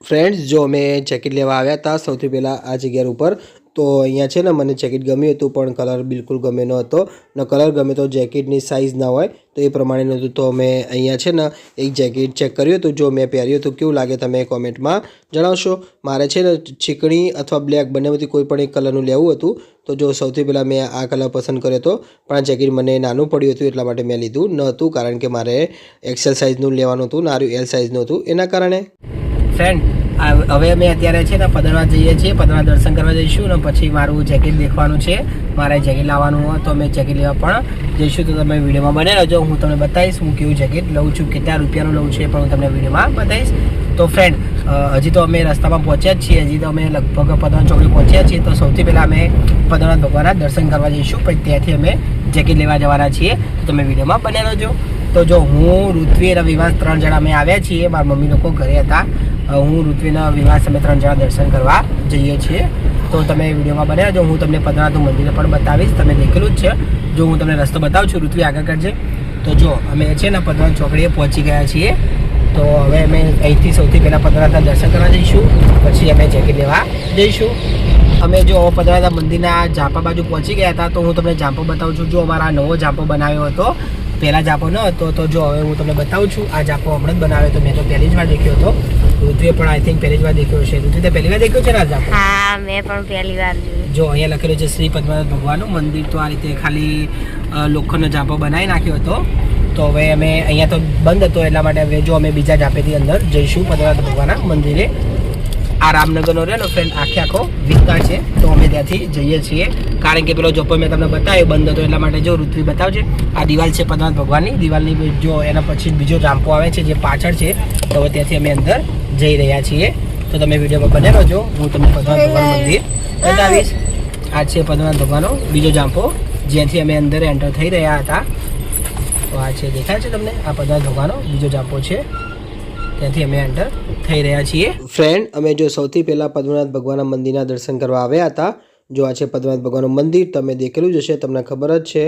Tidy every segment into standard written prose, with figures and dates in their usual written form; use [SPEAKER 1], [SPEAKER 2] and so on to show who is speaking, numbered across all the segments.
[SPEAKER 1] Friends જો મેં jacket લેવા આવ્યા હતા સૌથી પહેલાં આ જગ્યા ઉપર તો અહીંયા છે ને મને જેકેટ ગમ્યું હતું પણ કલર બિલકુલ ગમે ન હતો ને કલર ગમે તો જેકેટની સાઇઝ ના હોય તો એ પ્રમાણે નહોતું તો મેં અહીંયા છે ને એક જેકેટ ચેક કર્યું હતું જો મેં પહેર્યું હતું કેવું લાગે તમે કોમેન્ટમાં જણાવશો મારે છે ને ચીકણી અથવા બ્લેક બંનેમાંથી કોઈ પણ એક કલરનું લેવું હતું તો જો સૌથી પહેલાં મેં આ કલર પસંદ કર્યો હતો પણ આ જેકેટ મને નાનું પડ્યું હતું એટલા માટે મેં લીધું ન હતું કારણ કે મારે એક્સેલ સાઇઝનું લેવાનું હતું નારું એલ સાઇઝનું હતું એના કારણે
[SPEAKER 2] ફ્રેન્ડ હવે અમે અત્યારે છે ને પદરવા જઈએ છીએ પદરવા દર્શન કરવા જઈશું ને પછી મારું જેકેટ દેખવાનું છે મારે જેકેટ લાવવાનું હોય તો અમે જેકેટ લેવા પણ જઈશું તો તમે વિડીયોમાં બને રહેજો હું તમને બતાવીશ હું કેવું જેકેટ લઉં છું કેટલા રૂપિયાનું લઉં છું પણ હું તમને વિડીયોમાં બતાવીશ તો ફ્રેન્ડ હજી તો અમે રસ્તામાં પહોંચ્યા જ છીએ હજી તો અમે લગભગ પદરવા ચોકડી પહોંચ્યા છીએ તો સૌથી પહેલાં અમે પદરવા ભગવાનના દર્શન કરવા જઈશું પછી ત્યાંથી અમે જેકેટ લેવા જવાના છીએ તો તમે વિડીયોમાં બને રહેજો તો જો હું ઋત્વી અને વિવાસ 3 જણા અમે આવ્યા છીએ મારા મમ્મી લોકો ઘરે હતા હું ઋત્વીના વિવાસ અમે 3 જણા દર્શન કરવા જઈએ છીએ તો તમે વિડીયોમાં બન્યા જો હું તમને પદરનાથનું મંદિર પણ બતાવીશ તમે દેખેલું જ છે જો હું તમને રસ્તો બતાવું છું ઋત્વી આગળ કરજે તો જો અમે છે ને પદરનાથ ચોકડીએ પહોંચી ગયા છીએ તો હવે અમે અહીંથી સૌથી પહેલાં પદરનાથના દર્શન કરવા જઈશું પછી અમે જેકેટ લેવા જઈશું અમે જો પદરનાથ મંદિરના ઝાંપા બાજુ પહોંચી ગયા હતા તો હું તમને ઝાંપો બતાવું છું જો અમારા નવો ઝાંપો બનાવ્યો હતો પહેલાં ઝાંપો ન હતો તો જો હવે હું તમને બતાવું છું આ ઝાંપો હમણાં જ બનાવ્યો હતો મેં તો પહેલી જ વાર દેખ્યો હતો ઋતુએ પણ આઈ થિંક પહેલી જ વાર દેખ્યો છે ઋતુ તે પહેલી વાર દેખ્યો છે ને આ ઝાંપો
[SPEAKER 3] હા મેં પણ પહેલી વાર જોયું
[SPEAKER 2] જો અહીંયા લખેલું છે શ્રી પદ્મનાભ ભગવાનનું મંદિર તો આ રીતે ખાલી લોખંડનો ઝાંપો બનાવી નાખ્યો હતો તો હવે અમે અહીંયા તો બંધ હતો એટલા માટે હવે જો અમે બીજા ઝાંપેથી અંદર જઈશું પદ્મનાભ ભગવાનના મંદિરે આ રામનગરનો રહ્યો ફ્રેન્ડ આખો વિસ્તાર છે તો અમે ત્યાંથી જઈએ છીએ કારણ કે પેલો જોપો મેં તમને બતાવ્યો બંધ હતો એટલા માટે જો ઋત્વી બતાવજે આ દિવાલ છે પદ્મનાભ ભગવાનની દિવાલની જો એના પછી બીજો ઝાંપો આવે છે જે પાછળ છે તો હવે ત્યાંથી અમે અંદર જઈ રહ્યા છીએ તો તમે વિડીયોમાં બને રહેજો હું તમને પદ્મનાભ ભગવાન મંદિર બતાવીશ આ છે પદ્મનાભ ભગવાનનો બીજો ઝાંપો જ્યાંથી અમે અંદર એન્ટર થઈ રહ્યા હતા તો આ છે દેખાય છે તમને આ પદ્મનાભ ભગવાનનો બીજો ઝાંપો છે ત્યાંથી અમે એન્ટર થઈ રહ્યા છીએ
[SPEAKER 1] ફ્રેન્ડ અમે જો સૌથી પહેલાં પદ્મનાથ ભગવાનના મંદિરના દર્શન કરવા આવ્યા હતા જો આ છે પદ્મનાથ ભગવાનનું મંદિર તમે દેખેલું જ હશે તમને ખબર જ છે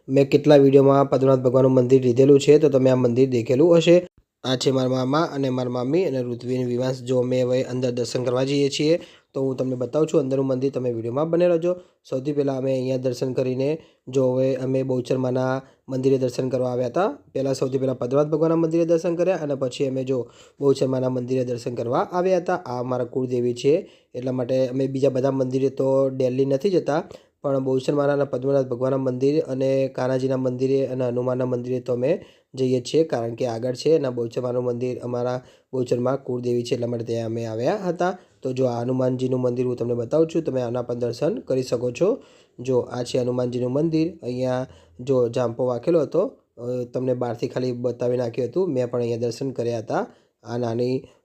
[SPEAKER 1] મેં કેટલા વિડીયોમાં પદ્મનાથ ભગવાનનું મંદિર લીધેલું છે તો તમે આ મંદિર દેખેલું હશે આ છે મારા મામા અને મારા મામી અને ઋત્વીની વિવાસ જો અમે હવે અંદર દર્શન કરવા જઈએ છીએ તો હું તમને બતાવું છું અંદરનું મંદિર તમે વિડીયોમાં બને રહેજો સૌથી પહેલાં અમે અહીંયા દર્શન કરીને જો હવે અમે બહુચરમાના મંદિરે દર્શન કરવા આવ્યા હતા પહેલાં સૌથી પહેલાં પદ્મનાથ ભગવાનના મંદિરે દર્શન કર્યા અને પછી અમે જો બહુચરમાના મંદિરે દર્શન કરવા આવ્યા હતા આ અમારા કુળદેવી છે એટલા માટે અમે બીજા બધા મંદિરે તો ડેલી નથી જતા પણ બહુચરમાના અને પદ્મનાથ ભગવાનના મંદિર અને કાનાજીના મંદિરે અને હનુમાનના મંદિરે તો અમે જઈએ છીએ કારણ કે આગળ છે અને બહુચરમાનું મંદિર અમારા બહુચરમાં કુળદેવી છે એટલા માટે ત્યાં અમે આવ્યા હતા તો જો આ હનુમાનજીનું મંદિર હું તમને બતાવું છું તમે આના પણ દર્શન કરી શકો છો જો આ છે હનુમાનજીનું મંદિર અહીંયા જો ઝાંપો વાંખેલો હતો તમને બહારથી ખાલી બતાવી નાખ્યું હતું મેં પણ અહીંયા દર્શન કર્યા હતા આ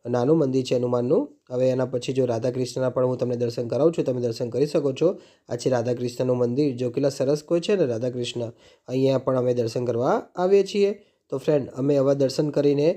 [SPEAKER 1] નાનું મંદિર છે હનુમાનનું હવે એના પછી જો રાધા કૃષ્ણના પણ હું તમને દર્શન કરાવું છું તમે દર્શન કરી શકો છો આ છે રાધા કૃષ્ણનું મંદિર જો કેટલા સરસ કોઈ છે ને રાધા કૃષ્ણ અહીંયા પણ અમે દર્શન કરવા આવીએ છીએ તો ફ્રેન્ડ અમે હવે દર્શન કરીને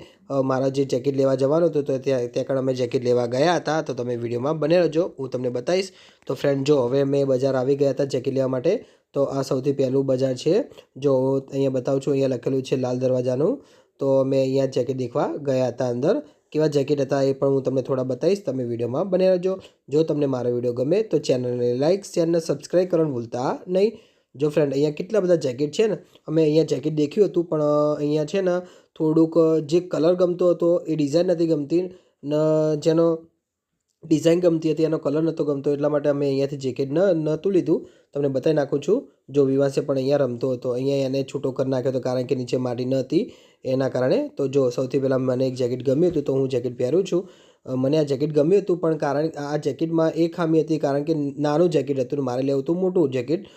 [SPEAKER 1] મારા જે જેકેટ લેવા જવાનું હતું તો ત્યાં આગળ અમે જેકેટ લેવા ગયા હતા તો તમે વિડીયોમાં બને રહેજો હું તમને બતાવીશ તો ફ્રેન્ડ જો હવે અમે બજાર આવી ગયા હતા જેકેટ લેવા માટે તો આ સૌથી પહેલું બજાર છે જો અહીંયા બતાવું છું અહીંયા લખેલું છે લાલ દરવાજાનું તો અમે અહીંયા જેકેટ દેખવા ગયા હતા અંદર કેવા જેકેટ હતા એ પણ હું તમને થોડા બતાવીશ તમે વિડીયોમાં બને રહેજો જો તમને મારો વિડીયો ગમે તો ચેનલને લાઇક ચેનલને સબસ્ક્રાઈબ કરવાનું ભૂલતા નહીં જો ફ્રેન્ડ અહીંયા કેટલા બધા જેકેટ છે ને અમે અહીંયા જેકેટ દેખ્યું હતું પણ અહીંયા છે ને થોડુંક જે કલર ગમતો હતો એ ડિઝાઇન નથી ગમતી ને જેનો ડિઝાઇન ગમતી હતી એનો કલર નહોતો ગમતો એટલા માટે અમે અહીંયાથી જેકેટ નહોતું લીધું તમને બતાવી નાખું છું જો વિવાસે પણ અહીંયા રમતો હતો અહીંયા એને છૂટો કરી નાખ્યો હતો કારણ કે નીચે માટી ન હતી એના કારણે તો જો સૌથી પહેલાં મને એક જેકેટ ગમ્યું હતું તો હું જેકેટ પહેરું છું મને આ જેકેટ ગમ્યું હતું પણ કારણ આ જેકેટમાં એ ખામી હતી કારણ કે નાનું જેકેટ હતું મારે લેવું હતું મોટું જેકેટ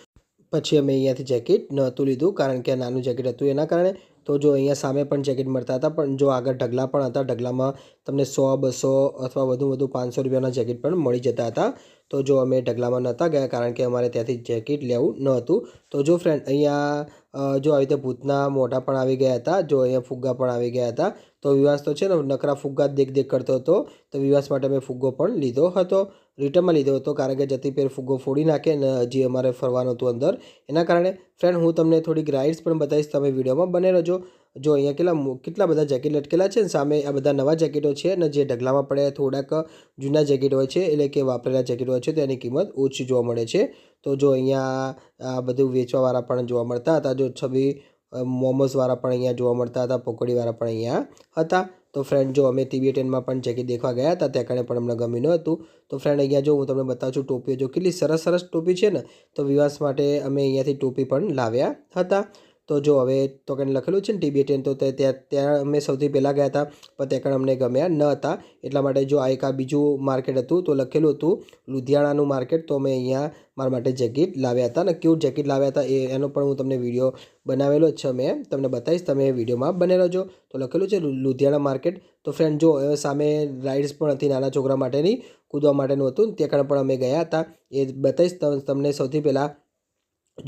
[SPEAKER 1] પછી અમે અહીંયાથી જેકેટ નહોતું લીધું કારણ કે નાનું જેકેટ હતું એના કારણે તો જો અહીંયા સામે પણ જેકેટ મળતા હતા પણ જો આગળ ઢગલા પણ હતા ઢગલામાં તમને 100-200 અથવા વધુ 500 રૂપિયાના જેકેટ પણ મળી જતા હતા તો જો અમે ઢગલામાં નહોતા ગયા કારણ કે અમારે ત્યાંથી જેકેટ લેવું ન હતું તો જો ફ્રેન્ડ અહીંયા જો આવી રીતે ભૂતના મોઢા પણ આવી ગયા હતા જો અહીંયા ફુગ્ગા પણ આવી ગયા હતા તો વિવાસ તો છે ને નકરા ફુગ્ગા દેખ કરતો હતો તો વિવાસ માટે મેં ફુગ્ગો પણ લીધો હતો રિટર્નમાં લીધો હતો કારણ કે જતી પેર ફુગ્ગો ફોડી નાખે ને હજી અમારે ફરવાનું હતું અંદર એના કારણે ફ્રેન્ડ હું તમને થોડીક રાઇડ્સ પણ બતાવીશ તમે વિડીયોમાં બને રહેજો જો અહીંયા કેટલા બધા જેકેટ લટકેલા છે ને સામે આ બધા નવા જેકેટો છે અને જે ઢગલામાં પડ્યા થોડાક જૂના જેકેટ હોય છે એટલે કે વાપરેલા જેકેટ હોય છે તો એની કિંમત ઓછી જોવા મળે છે. તો જો અહીંયા આ બધું વેચવાવાળા પણ જોવા મળતા હતા. જો છબી મોમોસવાળા પણ અહીંયા જોવા મળતા હતા, પકોડીવાળા પણ અહીંયા હતા. તો ફ્રેન્ડ જો અમે તિબેટનમાં પણ જેકેટ દેખવા ગયા હતા ત્યાં કારણે પણ અમને ગમ્યું ન હતું. તો ફ્રેન્ડ અહીંયા જો હું તમને બતાવું છું ટોપીઓ જો કેટલી સરસ સરસ ટોપી છે ને, તો વિવાસ માટે અમે અહીંયાથી ટોપી પણ લાવ્યા હતા. તો જો હવે તો કંઈ લખેલું છે ને ટિબેટિયન, તો ત્યાં અમે સૌથી પહેલાં ગયા હતા પણ ત્યાં અમને ગમ્યા ન હતા. એટલા માટે જો આ બીજું માર્કેટ હતું તો લખેલું હતું લુધિયાણાનું માર્કેટ. તો અમે અહીંયા મારા માટે જેકેટ લાવ્યા હતા અને કેવું જેકેટ લાવ્યા હતા એનો પણ હું તમને વિડીયો બનાવેલો જ છે, મેં તમને બતાવીશ, તમે વિડીયોમાં બને રહેજો. તો લખેલું છે લુધિયાણા માર્કેટ. તો ફ્રેન્ડ જો સામે રાઇડ્સ પણ હતી નાના છોકરા માટેની, કૂદવા માટેનું હતું, ત્યાં કારણે પણ અમે ગયા હતા. એ બતાવીશ તમને. સૌથી પહેલાં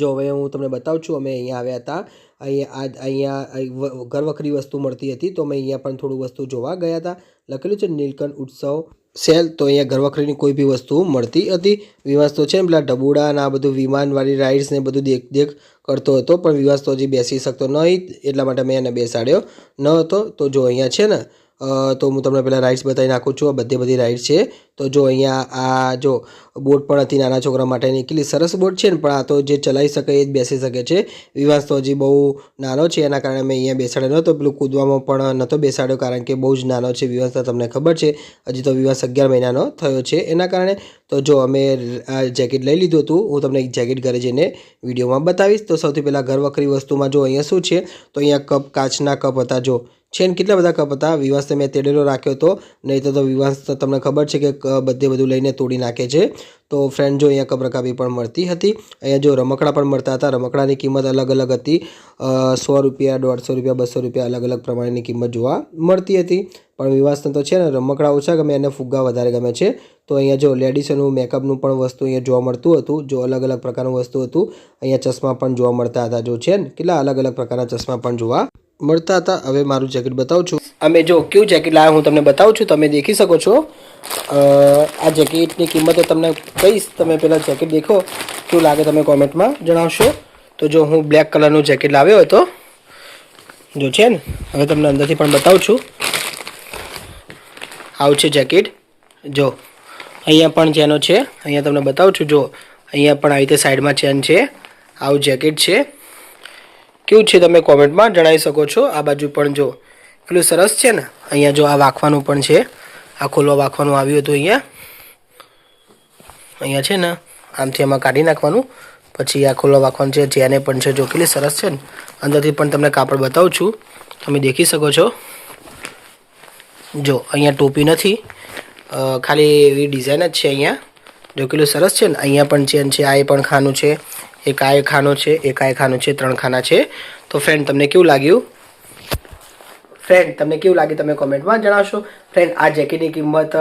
[SPEAKER 1] જો હવે હું તમને બતાવું છું, અમે અહીંયા આવ્યા હતા. અહીંયા ઘરવખરી વસ્તુ મળતી હતી તો અમે અહીંયા પણ થોડું વસ્તુ જોવા ગયા હતા. લખેલું છે નીલકંઠ ઉત્સવ સેલ. તો અહીંયા ઘરવખરીની કોઈ બી વસ્તુ મળતી હતી. વિવાસ તો છે ને પેલા ઢબુડા અને આ બધું વિમાનવાળી રાઇડ્સ ને બધું દેખ કરતો હતો પણ વિવાસ તો હજી બેસી શકતો નહીં, એટલા માટે મેં એને બેસાડ્યો ન હતો. તો જો અહીંયા છે ને તો હું તમને પહેલાં રાઇડ્સ બતાવી નાખું છું. આ બધી રાઇડ્સ છે. તો જો અહીંયા આ જો બોટ પણ હતી નાના છોકરા માટેની, કેટલી સરસ બોટ છે ને, પણ આ તો જે ચલાવી શકે એ જ બેસી શકે છે. વિવાસ તો હજી બહુ નાનો છે એના કારણે મેં અહીંયા બેસાડ્યો નહોતો. પેલું કૂદવામાં પણ નહોતો બેસાડ્યો કારણ કે બહુ જ નાનો છે વિવાસ, તો તમને ખબર છે હજી તો વિવાસ 11 મહિનાનો થયો છે એના કારણે. તો જો અમે આ જેકેટ લઈ લીધું હતું, હું તમને એક જેકેટ ઘરે જઈને વિડીયોમાં બતાવીશ. તો સૌથી પહેલાં ઘરવખરી વસ્તુમાં જો અહીંયા શું છે, તો અહીંયા કપ, કાચના કપ હતા. જો છે ને કેટલા બધા કપ હતા. વિવાસને મેં તેડેલો રાખ્યો હતો, નહીં તો વિવાસ તો તમને ખબર છે કે બધું લઈને તોડી નાખે છે. તો ફ્રેન્ડ જો અહીંયા કપ રકાબી પણ મળતી હતી. અહીંયા જો રમકડા પણ મળતા હતા. રમકડાની કિંમત અલગ અલગ હતી. 100 રૂપિયા, 150 રૂપિયા, 200 રૂપિયા અલગ અલગ પ્રમાણેની કિંમત જોવા મળતી હતી. પણ વિવાસને તો છે ને રમકડા ઓછા ગમે, એને ફુગ્ગા વધારે ગમે છે. તો અહીંયા જો લેડીસોનું મેકઅપનું પણ વસ્તુ અહીંયા જોવા મળતું હતું. જો અલગ અલગ પ્રકારનું વસ્તુ હતું. અહીંયા ચશ્મા પણ જોવા મળતા હતા. જો છે ને કેટલા અલગ અલગ પ્રકારના ચશ્મા પણ જોવા મળતા હતા. હવે મારું જેકેટ બતાવું છું. અમે જો કેવું જેકેટ લાવ્યા હું તમને બતાવું છું, તમે દેખી શકો છો. આ જેકેટની કિંમત તમને કહીશ, તમે પહેલાં જેકેટ દેખો કેવું લાગે તમે કોમેન્ટમાં જણાવશો. તો જો હું બ્લેક કલરનું જેકેટ લાવ્યો હતો, જો છે ને, હવે તમને અંદરથી પણ બતાવું છું. આવું છે જેકેટ. જો અહીંયા પણ ચેનો છે, અહીંયા તમને બતાવું છું. જો અહીંયા પણ આવી રીતે સાઈડમાં ચેન છે. આવું જેકેટ છે. કેવું છે તમે કોમેન્ટમાં જણાવી શકો છો. આ બાજુ પણ જો કેટલું સરસ છે ને. અહીંયા જો આ વાંખવાનું પણ છે, આ ખોલવા વાંખવાનું આવ્યું હતું. અહીંયા છે ને આમથી એમાં કાઢી નાખવાનું, પછી આ ખોલવા વાંખવાનું છે, જેને પણ છે. જો કેટલી સરસ છે ને. અંદરથી પણ તમને કાપડ બતાવું છું, તમે દેખી શકો છો. જો અહીંયા ટોપી નથી, ખાલી એવી ડિઝાઇન જ છે. અહીંયા જો કેટલું સરસ છે ને. અહીંયા પણ ચેન છે. આ પણ ખાનું છે, એક આ ખાનો છે, એક આ ખાનું છે, 3 ખાના છે. તો ફ્રેન્ડ તમને કેવું લાગ્યું? તમે કોમેન્ટમાં જણાવશો. ફ્રેન્ડ આ જેકેટની કિંમત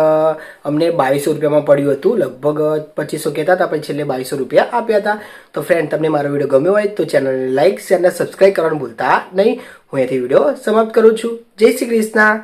[SPEAKER 1] અમને 2200 રૂપિયામાં પડ્યું હતું. લગભગ 2500 કહેતા હતા, પછી છેલ્લે 2200 રૂપિયા આપ્યા હતા. તો ફ્રેન્ડ તમને મારો વિડીયો ગમ્યો હોય તો ચેનલને લાઇક, શેર અને સબસ્ક્રાઈબ કરવાનું ભૂલતા નહીં. હું અહીંયાથી વિડીયો સમાપ્ત કરું છું. જય શ્રી કૃષ્ણ.